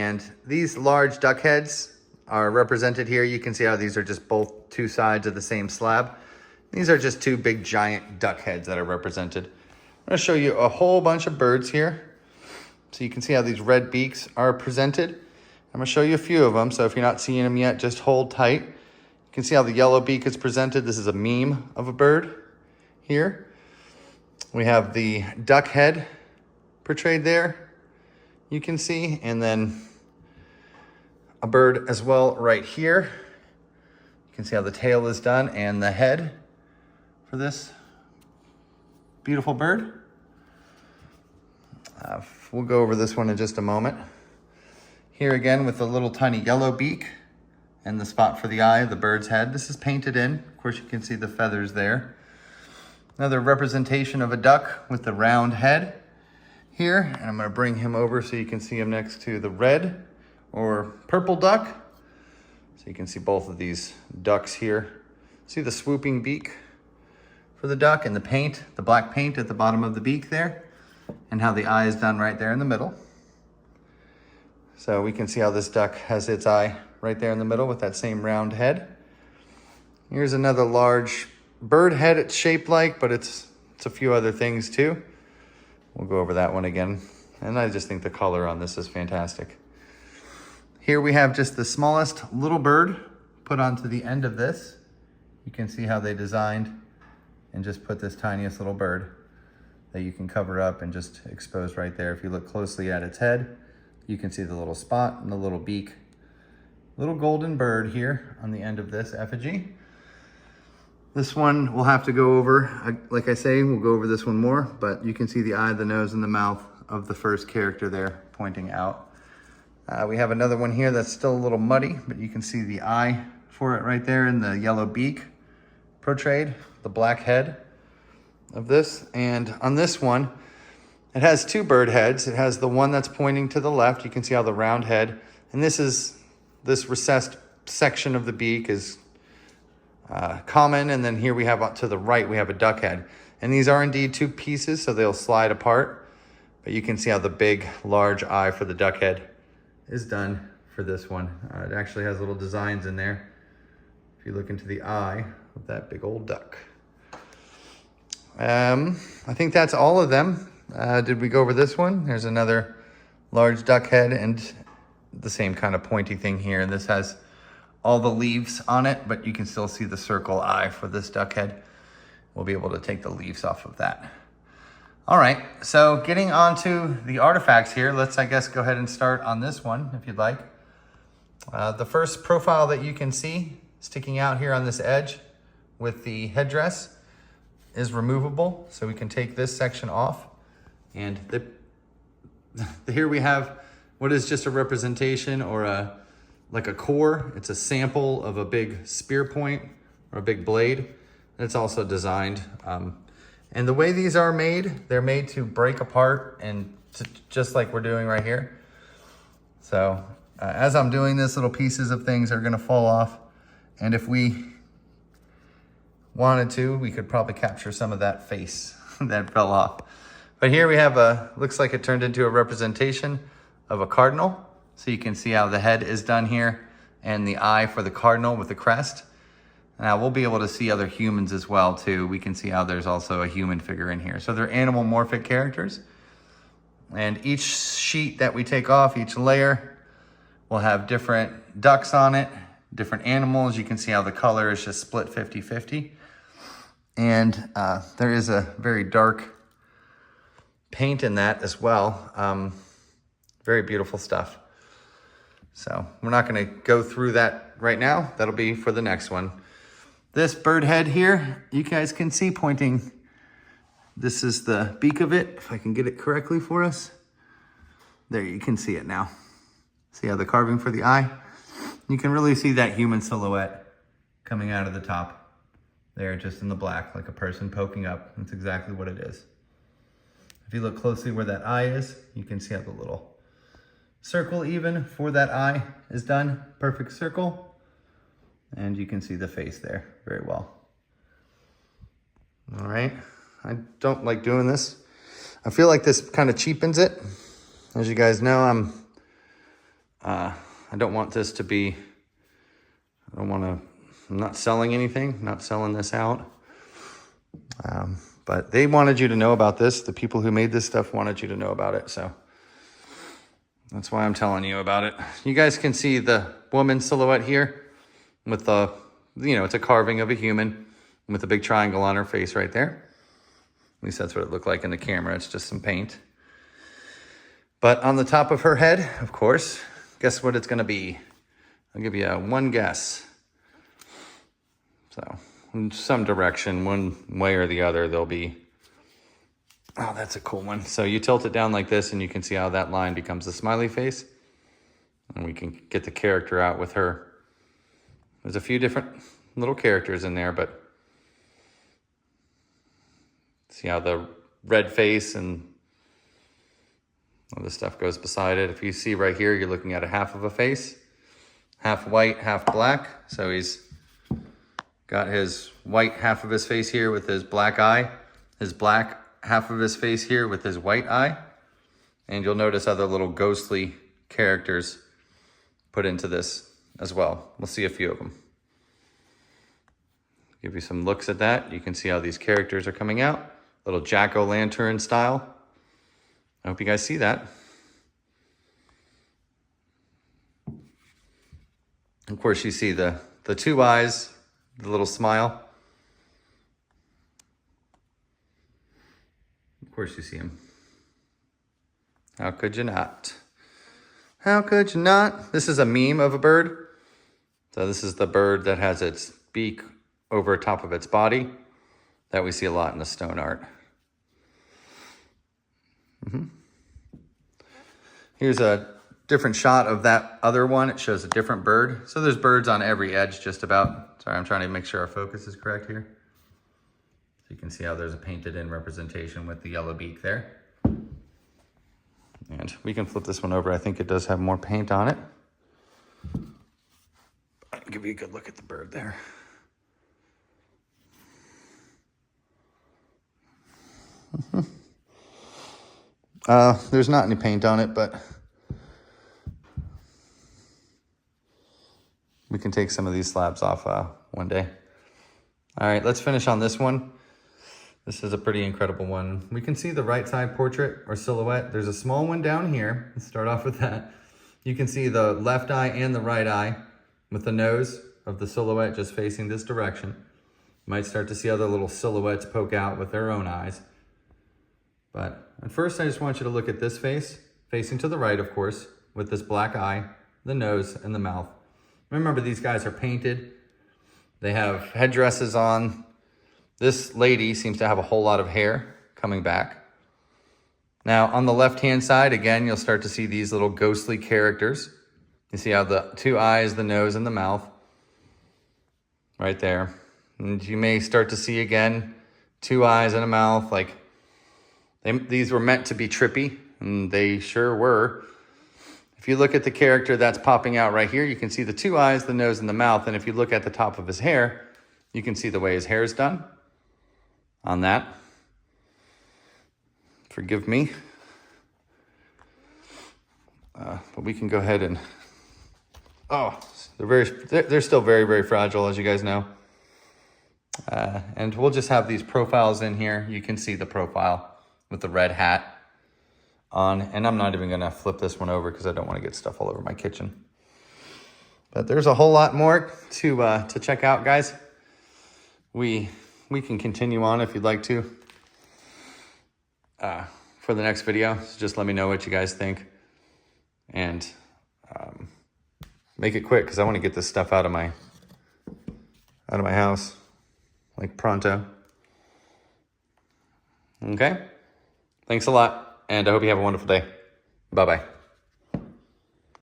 And these large duck heads are represented here. You can see how these are just both two sides of the same slab. These are just two big giant duck heads that are represented. I'm gonna show you a whole bunch of birds here. So you can see how these red beaks are presented. I'm gonna show you a few of them. So if you're not seeing them yet, just hold tight. You can see how the yellow beak is presented. This is a meme of a bird here. We have the duck head portrayed there, you can see, and then a bird as well right here. You can see how the tail is done and the head for this beautiful bird. We'll go over this one in just a moment. Here again with the little tiny yellow beak and the spot for the eye of the bird's head. This is painted in. Of course, you can see the feathers there. Another representation of a duck with the round head here. And I'm gonna bring him over so you can see him next to the red or purple duck. So you can see both of these ducks here. See the swooping beak for the duck and the paint, the black paint at the bottom of the beak there, and how the eye is done right there in the middle. So we can see how this duck has its eye right there in the middle with that same round head. Here's another large bird head it's shaped like, but it's a few other things too. We'll go over that one again. And I just think the color on this is fantastic. Here we have just the smallest little bird put onto the end of this. You can see how they designed and just put this tiniest little bird that you can cover up and just expose right there. If you look closely at its head, you can see the little spot and the little beak. Little golden bird here on the end of this effigy. This one we'll have to go over. Like I say, we'll go over this one more, but you can see the eye, the nose, and the mouth of the first character there pointing out. We have another one here that's still a little muddy, but you can see the eye for it right there and the yellow beak portrayed, the black head of this. And on this one, it has two bird heads. It has the one that's pointing to the left. You can see how the round head, and this recessed section of the beak is common. And then here we have to the right, we have a duck head. And these are indeed two pieces, so they'll slide apart. But you can see how the big, large eye for the duck head is done for this one. It actually has little designs in there if you look into the eye of that big old duck. I think that's all of them. Did we go over this one? There's another large duck head and the same kind of pointy thing here. This has all the leaves on it, but you can still see the circle eye for this duck head. We'll be able to take the leaves off of that. All right, so getting on to the artifacts here, let's, I guess, go ahead and start on this one, if you'd like. The first profile that you can see sticking out here on this edge with the headdress is removable, so we can take this section off. And here we have what is just a representation or like a core. It's a sample of a big spear point or a big blade. It's also designed. And the way these are made, they're made to break apart and just like we're doing right here. So as I'm doing this, little pieces of things are gonna fall off. And if we wanted to, we could probably capture some of that face that fell off. But here we have looks like it turned into a representation of a cardinal. So you can see how the head is done here and the eye for the cardinal with the crest. Now we'll be able to see other humans as well too. We can see how there's also a human figure in here. So they're animalmorphic characters. And each sheet that we take off, each layer, will have different ducks on it, different animals. You can see how the color is just split 50-50. And there is a very dark paint in that as well. Very beautiful stuff. So we're not gonna go through that right now. That'll be for the next one. This bird head here, you guys can see pointing. This is the beak of it, if I can get it correctly for us. There, you can see it now. See how the carving for the eye? You can really see that human silhouette coming out of the top there, just in the black, like a person poking up. That's exactly what it is. If you look closely where that eye is, you can see how the little circle even for that eye is done. Perfect circle. And you can see the face there very well. All right, I don't like doing this. I feel like this kind of cheapens it. As you guys know, I'm I don't want this to be, I'm not selling anything, not selling this out. But they wanted you to know about this. The people who made this stuff wanted you to know about it. So that's why I'm telling you about it. You guys can see the woman silhouette here with the, it's a carving of a human with a big triangle on her face right there. At least that's what it looked like in the camera. It's just some paint. But on the top of her head, of course, guess what it's going to be? I'll give you one guess. So in some direction, one way or the other, there'll be, oh, that's a cool one. So you tilt it down like this and you can see how that line becomes a smiley face. And we can get the character out with her. There's a few different little characters in there, but see how the red face and all this stuff goes beside it. If you see right here, you're looking at a half of a face, half white, half black. So he's got his white half of his face here with his black eye, his black half of his face here with his white eye. And you'll notice other little ghostly characters put into this as well. We'll see a few of them. Give you some looks at that. You can see how these characters are coming out. Little jack-o'-lantern style. I hope you guys see that. Of course, you see the two eyes, the little smile. Of course, you see him. How could you not? How could you not? This is a meme of a bird. So this is the bird that has its beak over top of its body that we see a lot in the stone art. Here's a different shot of that other one. It shows a different bird. So there's birds on every edge just about. Sorry, I'm trying to make sure our focus is correct here. So you can see how there's a painted in representation with the yellow beak there. And we can flip this one over. I think it does have more paint on it. I'll give you a good look at the bird there. There's not any paint on it, but we can take some of these slabs off one day. All right, let's finish on this one. This is a pretty incredible one. We can see the right side portrait or silhouette. There's a small one down here. Let's start off with that. You can see the left eye and the right eye with the nose of the silhouette just facing this direction. You might start to see other little silhouettes poke out with their own eyes. But at first, I just want you to look at this face, facing to the right, of course, with this black eye, the nose, and the mouth. Remember, these guys are painted. They have headdresses on. This lady seems to have a whole lot of hair coming back. Now, on the left-hand side, again, you'll start to see these little ghostly characters. You see how the two eyes, the nose, and the mouth, right there. And you may start to see, again, two eyes and a mouth, like these were meant to be trippy, and they sure were. If you look at the character that's popping out right here, you can see the two eyes, the nose, and the mouth. And if you look at the top of his hair, you can see the way his hair is done on that. Forgive me. But we can go ahead and, they're still very, very fragile, as you guys know. And we'll just have these profiles in here. You can see the profile with the red hat on, and I'm not even gonna flip this one over because I don't want to get stuff all over my kitchen. But there's a whole lot more to check out, guys. We can continue on if you'd like to for the next video. So just let me know what you guys think, and make it quick because I want to get this stuff out of my house like pronto. Okay. Thanks a lot, and I hope you have a wonderful day. Bye-bye.